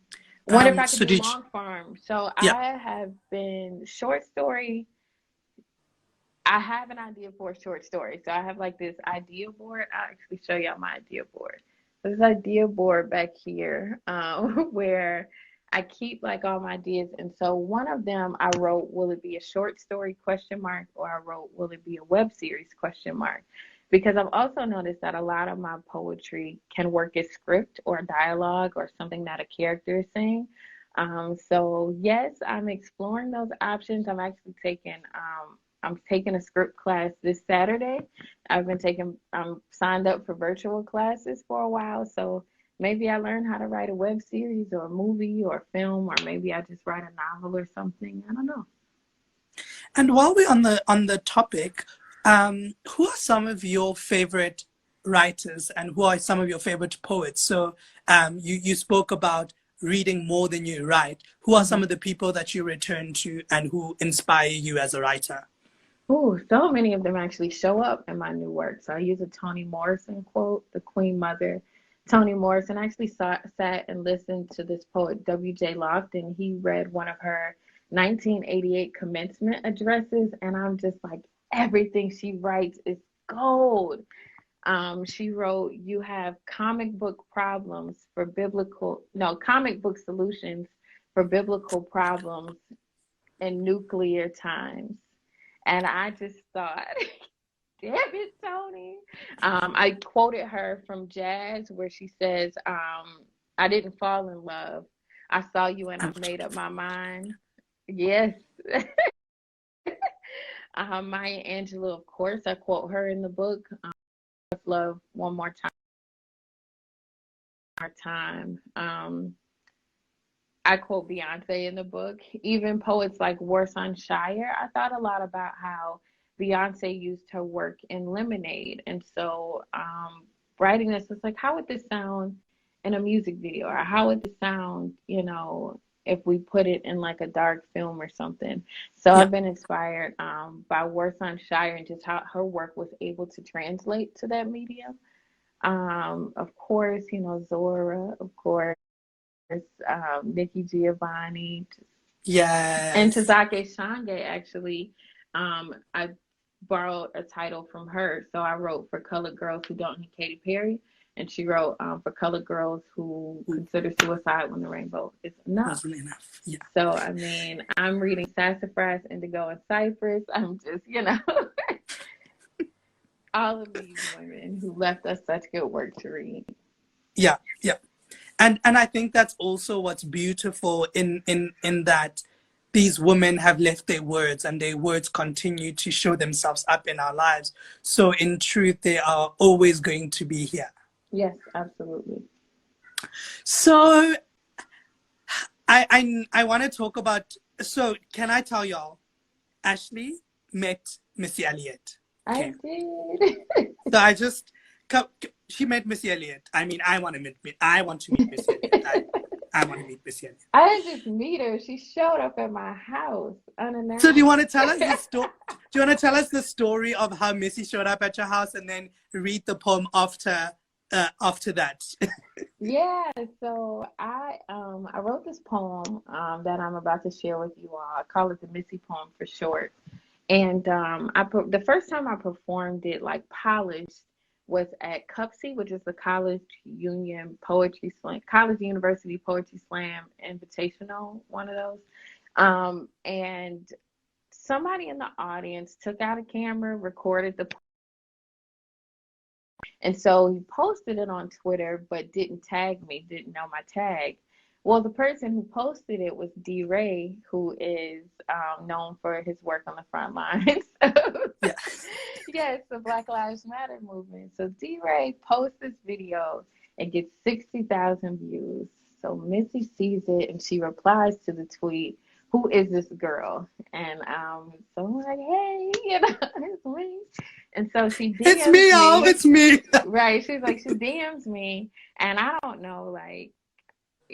S2: What if I could do long form? So
S1: yeah.
S2: I have been short story. I have an idea for a short story. So I have like this idea board. I'll actually show y'all my idea board. This idea board back here where I keep like all my ideas. And so one of them I wrote, will it be a short story question mark? Or I wrote, will it be a web series question mark? Because I've also noticed that a lot of my poetry can work as script or dialogue or something that a character is saying. So yes, I'm exploring those options. I'm taking a script class this Saturday. I'm signed up for virtual classes for a while. So maybe I learn how to write a web series or a movie or a film, or maybe I just write a novel or something. I don't know.
S1: And while we're on the topic, who are some of your favorite writers and who are some of your favorite poets? So you spoke about reading more than you write. Who are some of the people that you return to and who inspire you as a writer?
S2: Oh, so many of them actually show up in my new work. So I use a Toni Morrison quote, the Queen Mother. Toni Morrison actually sat and listened to this poet, W.J. Lofton. He read one of her 1988 commencement addresses, and I'm just like, everything she writes is gold. She wrote, you have comic book solutions for biblical problems in nuclear times. And I just thought, damn it, Toni. I quoted her from Jazz where she says, I didn't fall in love. I saw you and I made up my mind. Yes. Maya Angelou, of course, I quote her in the book. Love one more time. I quote Beyonce in the book. Even poets like Warsan Shire, I thought a lot about how Beyonce used her work in Lemonade. And so writing this was like, how would this sound in a music video? Or how would this sound, you know, if we put it in like a dark film or something? So I've been inspired by Warsan Shire and just how her work was able to translate to that medium. Of course, you know, Zora, of course. Nikki Giovanni,
S1: yes,
S2: and Tazake Shange. Actually, I borrowed a title from her. So I wrote for colored girls who don't need Katy Perry, and she wrote for colored girls who consider suicide when the rainbow is enough.
S1: Wasn't enough. Yeah.
S2: So I mean, I'm reading Sassafras, Indigo, and Cypress. I'm just, all of these women who left us such good work to read.
S1: Yeah, yeah. And I think that's also what's beautiful in that these women have left their words, and their words continue to show themselves up in our lives. So in truth, they are always going to be here.
S2: Yes, absolutely.
S1: So I want to talk about, so can I tell y'all, Ashlee met Missy Elliott.
S2: Okay. I did.
S1: So she met Missy Elliott. I mean, I want to meet Missy Elliott. I want to meet Missy Elliott.
S2: I didn't just meet her. She showed up at my house unannounced.
S1: So do you want to tell us the story? Do you want to tell us the story of how Missy showed up at your house, and then read the poem after that?
S2: Yeah. So I wrote this poem that I'm about to share with you all. I call it the Missy poem for short. And the first time I performed it like polished was at CUPSI, which is the College University Poetry Slam Invitational, one of those. And somebody in the audience took out a camera, recorded the poem. And so he posted it on Twitter, but didn't tag me, didn't know my tag. Well, the person who posted it was D-Ray, who is known for his work on the front lines. Yes, the Black Lives Matter movement. So D-Ray posts this video and gets 60,000 views. So Missy sees it and she replies to the tweet, "Who is this girl?" And so I'm like, "Hey, it's me." And so she DMs
S1: It's me, y'all. It's me.
S2: Right. She's like, she DMs me, and I don't know, like,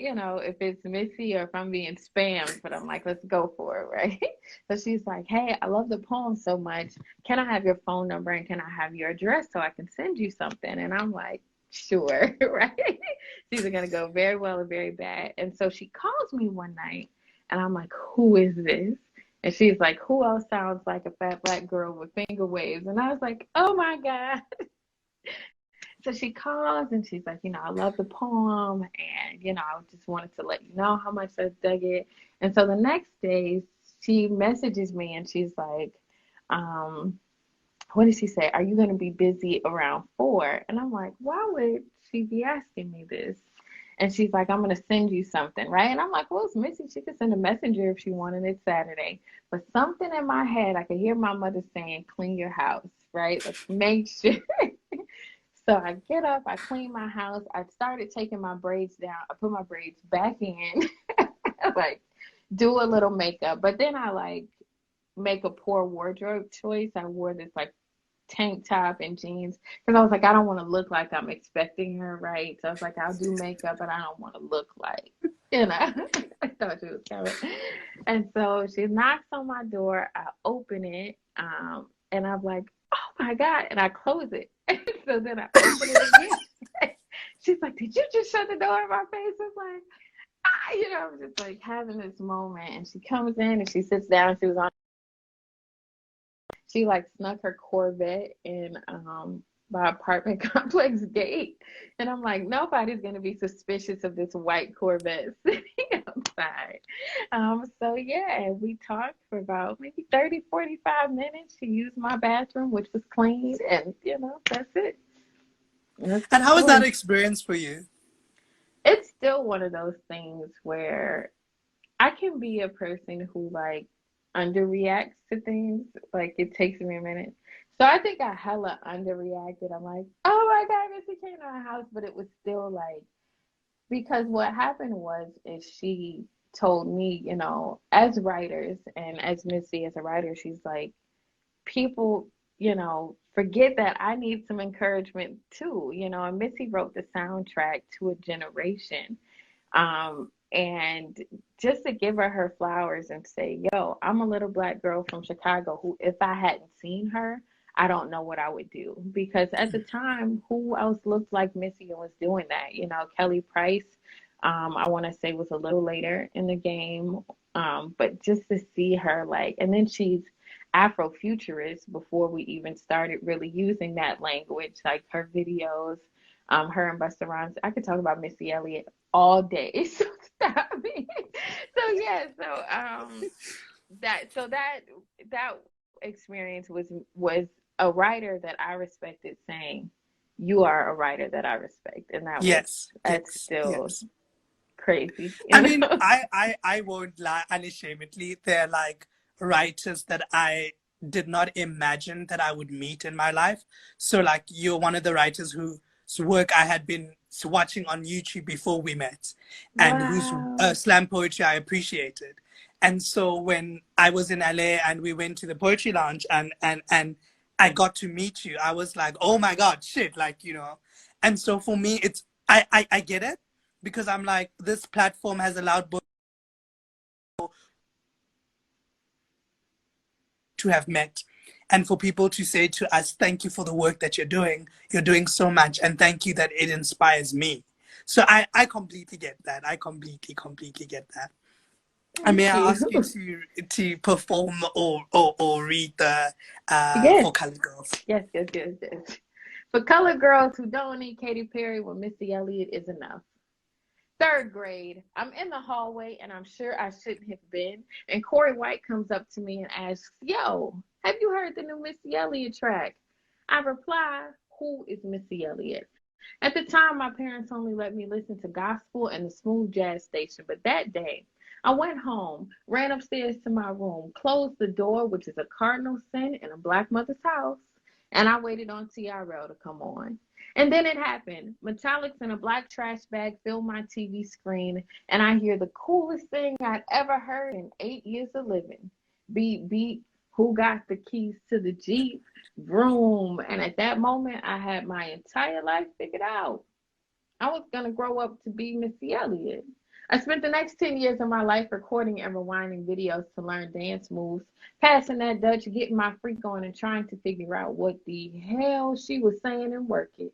S2: if it's Missy or if I'm being spammed, but I'm like, let's go for it, right? So she's like, "Hey, I love the poem so much. Can I have your phone number and can I have your address so I can send you something?" And I'm like, sure, right? It's either going to go very well or very bad. And so she calls me one night and I'm like, "Who is this?" And she's like, "Who else sounds like a fat black girl with finger waves?" And I was like, oh my God. So she calls and she's like, "I love the poem, and, I just wanted to let you know how much I dug it." And so the next day she messages me and she's like, what did she say? "Are you going to be busy around 4?" And I'm like, why would she be asking me this? And she's like, "I'm going to send you something," right? And I'm like, well, it's Missy. She could send a messenger if she wanted it Saturday. But something in my head, I could hear my mother saying, "Clean your house," right? Let's make sure. So I get up, I clean my house. I started taking my braids down. I put my braids back in, like do a little makeup. But then I make a poor wardrobe choice. I wore this tank top and jeans because I was like, I don't want to look like I'm expecting her, right? So I was like, I'll do makeup, but I don't want to look like, I thought she was coming. And so she knocks on my door. I open it, and I'm like, oh my God, and I close it. So then I open it again. She's like, "Did you just shut the door in my face?" I was like, I'm just like having this moment. And she comes in and she sits down. She snuck her Corvette in my apartment complex gate. And I'm like, nobody's going to be suspicious of this white Corvette sitting outside. So yeah, we talked for about maybe 30, 45 minutes. She used my bathroom, which was clean, and that's it.
S1: And how was that experience for you?
S2: It's still one of those things where I can be a person who underreacts to things. It takes me a minute. So I think I hella underreacted. I'm like, oh my God, Missy came to our house, but it was still because what happened is she told me, as writers and as Missy as a writer, she's like, people, forget that I need some encouragement too, and Missy wrote the soundtrack to a generation. And just to give her flowers and say, yo, I'm a little black girl from Chicago who, if I hadn't seen her, I don't know what I would do. Because at the time, who else looked like Missy and was doing that? Kelly Price, I want to say, was a little later in the game. But just to see her, and then she's Afrofuturist before we even started really using that language, like her videos, her and Busta Rhymes. I could talk about Missy Elliott all day. So stop me. So yeah, that experience was a writer that I respected saying, "You are a writer that I respect," and
S1: Yes,
S2: that's
S1: yes,
S2: still
S1: yes.
S2: crazy,
S1: I
S2: you
S1: mean,
S2: know.
S1: I won't lie unashamedly. They're like writers that I did not imagine that I would meet in my life. So, like, you're one of the writers whose work I had been watching on YouTube before we met, and whose
S2: Wow.
S1: slam poetry I appreciated. And so, when I was in LA and we went to the poetry lounge and I got to meet you, I was like, oh my God, shit, like, you know. And so for me, it's I get it because I'm like, this platform has allowed both to have met and for people to say to us, thank you for the work that you're doing. You're doing so much, and thank you that it inspires me. So I completely get that. I completely get that. And may
S2: Thank
S1: I ask you
S2: you.
S1: to perform or read the
S2: Yes,
S1: For Colored Girls?
S2: yes. For colored girls who don't need Katy Perry, when Missy Elliott is enough. Third grade, I'm in the hallway and I'm sure I shouldn't have been. And Corey White comes up to me and asks, "Yo, have you heard the new Missy Elliott track?" I reply, "Who is Missy Elliott?" At the time, my parents only let me listen to gospel and the smooth jazz station. But that day, I went home, ran upstairs to my room, closed the door, which is a cardinal sin in a black mother's house, and I waited on TRL to come on. And then it happened. Metallics in a black trash bag filled my TV screen, and I hear the coolest thing I'd ever heard in 8 years of living. Beat, beat, who got the keys to the Jeep? Vroom. And at that moment, I had my entire life figured out. I was going to grow up to be Missy Elliott. I spent the next 10 years of my life recording and rewinding videos to learn dance moves, passing that Dutch, getting my freak on, and trying to figure out what the hell she was saying and work it.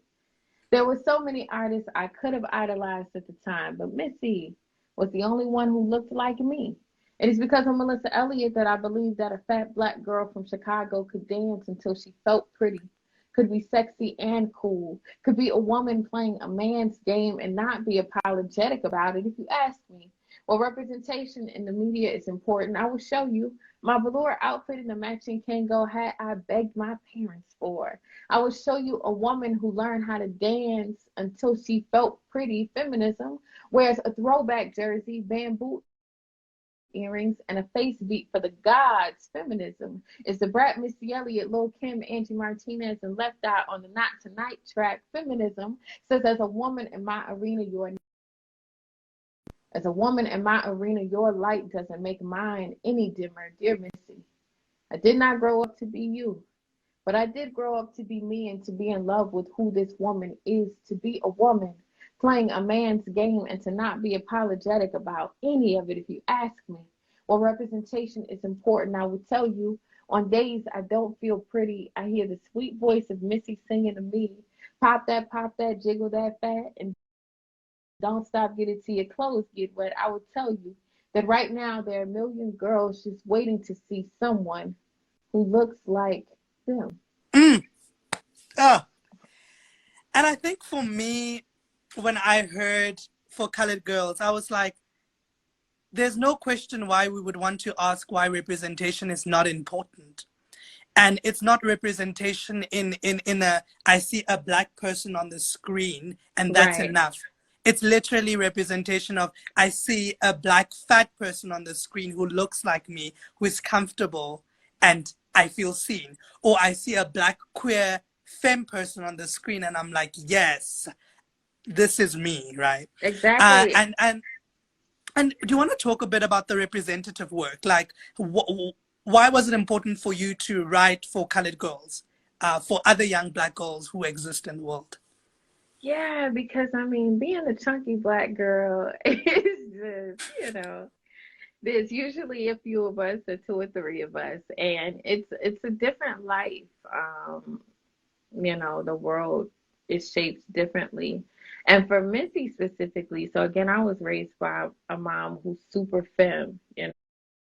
S2: There were so many artists I could have idolized at the time, but Missy was the only one who looked like me. It is because of Melissa Elliott that I believe that a fat black girl from Chicago could dance until she felt pretty, could be sexy and cool, could be a woman playing a man's game and not be apologetic about it. If you ask me, well, representation in the media is important. I will show you. My velour outfit and the matching Kango hat I begged my parents for. I will show you a woman who learned how to dance until she felt pretty, feminism, wears a throwback jersey, bamboo earrings, and a face beat for the gods, feminism. Is the brat Missy Elliott, Lil Kim, Angie Martinez, and Left Eye on the Not Tonight track, feminism, says as a woman in my arena, your light doesn't make mine any dimmer. Dear Missy, I did not grow up to be you. But I did grow up to be me and to be in love with who this woman is, to be a woman playing a man's game and to not be apologetic about any of it if you ask me. Well, representation is important. I will tell you, on days I don't feel pretty, I hear the sweet voice of Missy singing to me, pop that, jiggle that fat, and don't stop, get it till your clothes get wet. I will tell you that right now there are a million girls just waiting to see someone who looks like them.
S1: Mm. Oh. And I think for me, when I heard For Colored Girls, I was like, there's no question why we would want to ask why representation is not important. And it's not representation in a, I see a black person on the screen and that's
S2: Right.
S1: enough. It's literally representation of, I see a black fat person on the screen who looks like me, who is comfortable and I feel seen. Or I see a black queer femme person on the screen and I'm like, yes, this is me, right? Uh,
S2: Exactly.
S1: and and and do you want to talk a bit about the representative work? Like, why was it important for you to write for colored girls, for other young black girls who exist in the world?
S2: Yeah, because I mean, being a chunky black girl is just, there's usually a few of us, or two or three of us, and it's a different life. The world is shaped differently. And for Missy specifically, so again, I was raised by a mom who's super femme,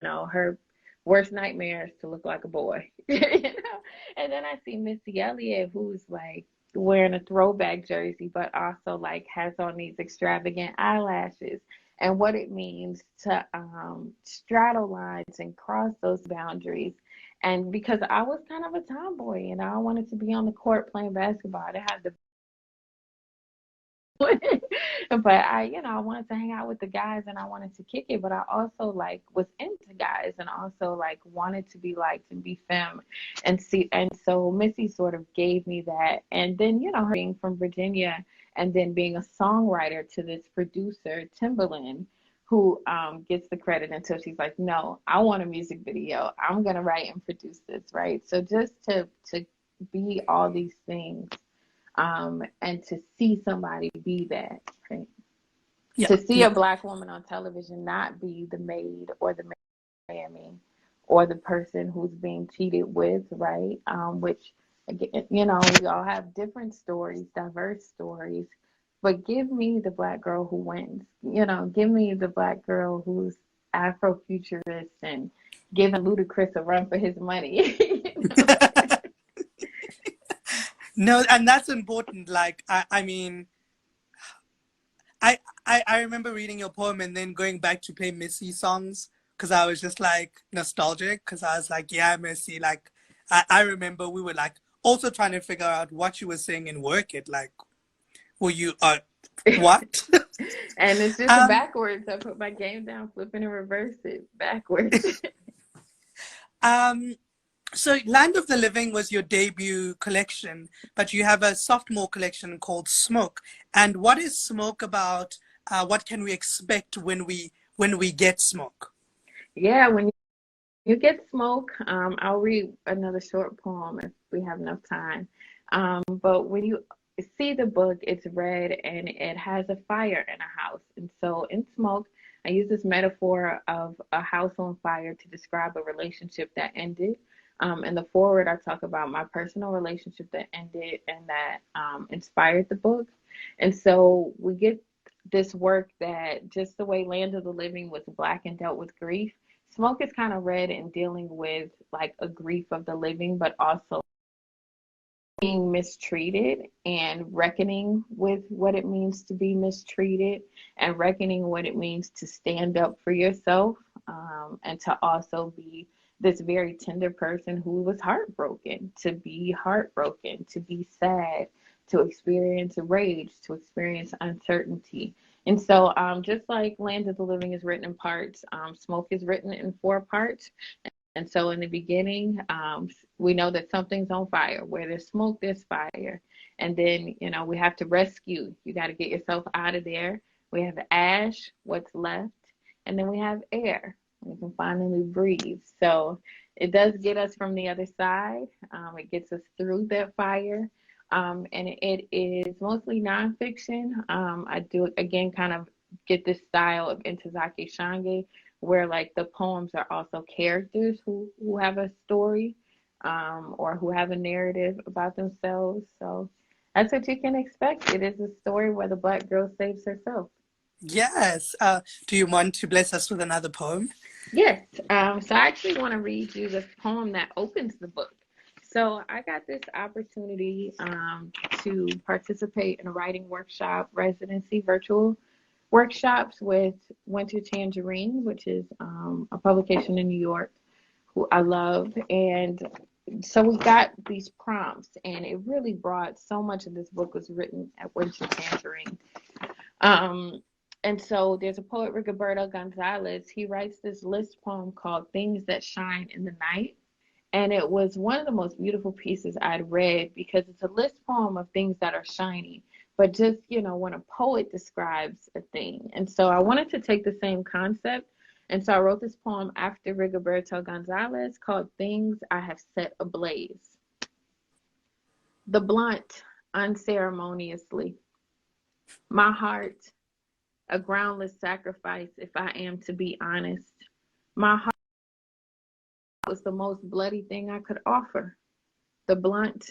S2: her worst nightmares to look like a boy. You know? And then I see Missy Elliott, who's like wearing a throwback jersey, but also like has on these extravagant eyelashes, and what it means to straddle lines and cross those boundaries. And because I was kind of a tomboy, you know, I wanted to be on the court playing basketball. I had the but I, you know, I wanted to hang out with the guys and I wanted to kick it, but I also like was into guys and also like wanted to be liked and be femme and see. And so Missy sort of gave me that. And then, you know, her being from Virginia and then being a songwriter to this producer, Timbaland, who gets the credit until she's like, no, I want a music video. I'm going to write and produce this, right? So just to be all these things, and to see somebody be that, right?
S1: Yeah,
S2: To see
S1: yeah.
S2: a Black woman on television not be the maid or the mammy or the person who's being cheated with, right? Which, again, you know, we all have different stories, diverse stories, but give me the Black girl who wins. You know, give me the Black girl who's Afrofuturist and giving Ludacris a run for his money. You know?
S1: No, and that's important. Like, I mean, I remember reading your poem and then going back to play Missy songs because I was just like nostalgic because I was like, yeah, Missy. Like, I remember we were like also trying to figure out what you were saying and work it. Like, were you, what?
S2: And it's just backwards. I put my game down, flipping and reverse it backwards.
S1: So Land of the Living was your debut collection, but you have a sophomore collection called Smoke. And what is Smoke about? What can we expect when we get Smoke?
S2: Yeah, when you get Smoke, I'll read another short poem if we have enough time. But when you see the book, it's red and it has a fire in a house. And so in Smoke, I use this metaphor of a house on fire to describe a relationship that ended. In the forward, I talk about my personal relationship that ended and that inspired the book. And so we get this work that just the way Land of the Living was Black and dealt with grief, Smoke is kind of red and dealing with like a grief of the living, but also being mistreated and reckoning with what it means to be mistreated and reckoning what it means to stand up for yourself, and to also be this very tender person who was heartbroken, to be heartbroken, to be sad, to experience rage, to experience uncertainty. And so just like Land of the Living is written in parts, Smoke is written in 4 parts. And so in the beginning, we know that something's on fire. Where there's smoke, there's fire. And then, you know, we have to rescue. You got to get yourself out of there. We have ash, what's left. And then we have air. We can finally breathe. So it does get us from the other side. It gets us through that fire. And it is mostly nonfiction. I do, again, kind of get this style of Ntozake Shange, where like the poems are also characters who have a story, or who have a narrative about themselves. So that's what you can expect. It is a story where the Black girl saves herself.
S1: Yes. Do you want to bless us with another poem?
S2: Yes. So I actually want to read you the poem that opens the book. So I got this opportunity to participate in a writing workshop, residency, virtual workshops with Winter Tangerine, which is a publication in New York, who I love. And so we got these prompts, and it really brought so much of this book was written at Winter Tangerine. And so there's a poet, Rigoberto Gonzalez. He writes this list poem called Things That Shine in the Night. And it was one of the most beautiful pieces I'd read because it's a list poem of things that are shiny, but just, you know, when a poet describes a thing. And so I wanted to take the same concept. And so I wrote this poem after Rigoberto Gonzalez called Things I Have Set Ablaze. The blunt, unceremoniously. My heart, a groundless sacrifice, if I am to be honest. My heart was the most bloody thing I could offer. The blunt,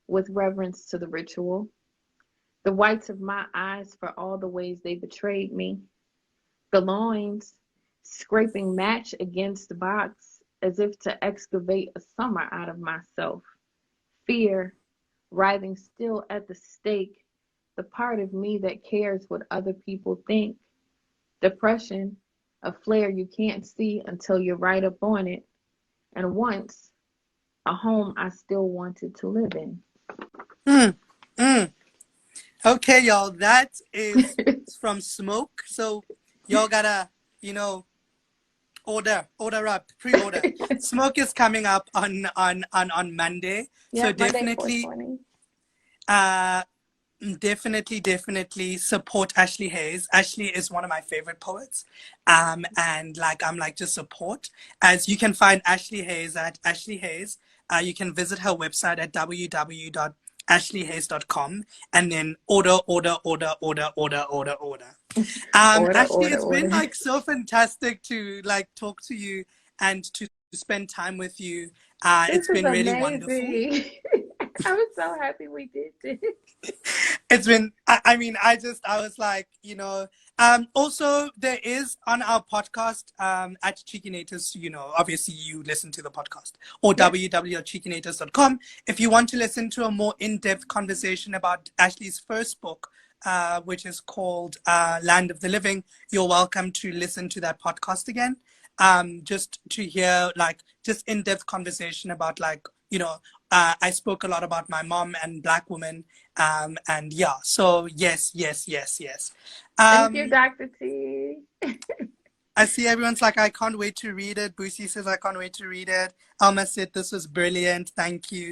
S2: with reverence to the ritual. The whites of my eyes for all the ways they betrayed me. The loins, scraping match against the box, as if to excavate a summer out of myself. Fear, writhing still at the stake, the part of me that cares what other people think. Depression, a flare you can't see until you're right up on it. And once, a home I still wanted to live in.
S1: Mm, mm. Okay, y'all, that is from Smoke. So y'all gotta, you know, order up, pre-order. Smoke is coming up on Monday.
S2: Yeah,
S1: So
S2: Monday,
S1: definitely
S2: 420.
S1: definitely support Ashlee Haze. Ashlee is one of my favorite poets. And like I'm like just support. As you can find Ashlee Haze at Ashlee Haze. You can visit her website at www.ashleehaze.com and then order. Ashlee, it's been
S2: Order.
S1: like so fantastic to like talk to you and to spend time with you.
S2: This
S1: It's
S2: is
S1: been really wonderful.
S2: amazing. I was so happy we did this.
S1: It's been, I mean, I was like, you know, also there is on our podcast, at Cheekinators, you know, obviously you listen to the podcast or
S2: Yeah.
S1: www.cheekinators.com. If you want to listen to a more in-depth conversation about Ashlee's first book, which is called Land of the Living, you're welcome to listen to that podcast again. Just to hear like just in-depth conversation about like, you know, I spoke a lot about my mom and Black women. And yeah, so yes.
S2: Thank you, Dr. T.
S1: I see everyone's like, I can't wait to read it. Boosie says, I can't wait to read it. Alma said, this was brilliant. Thank you.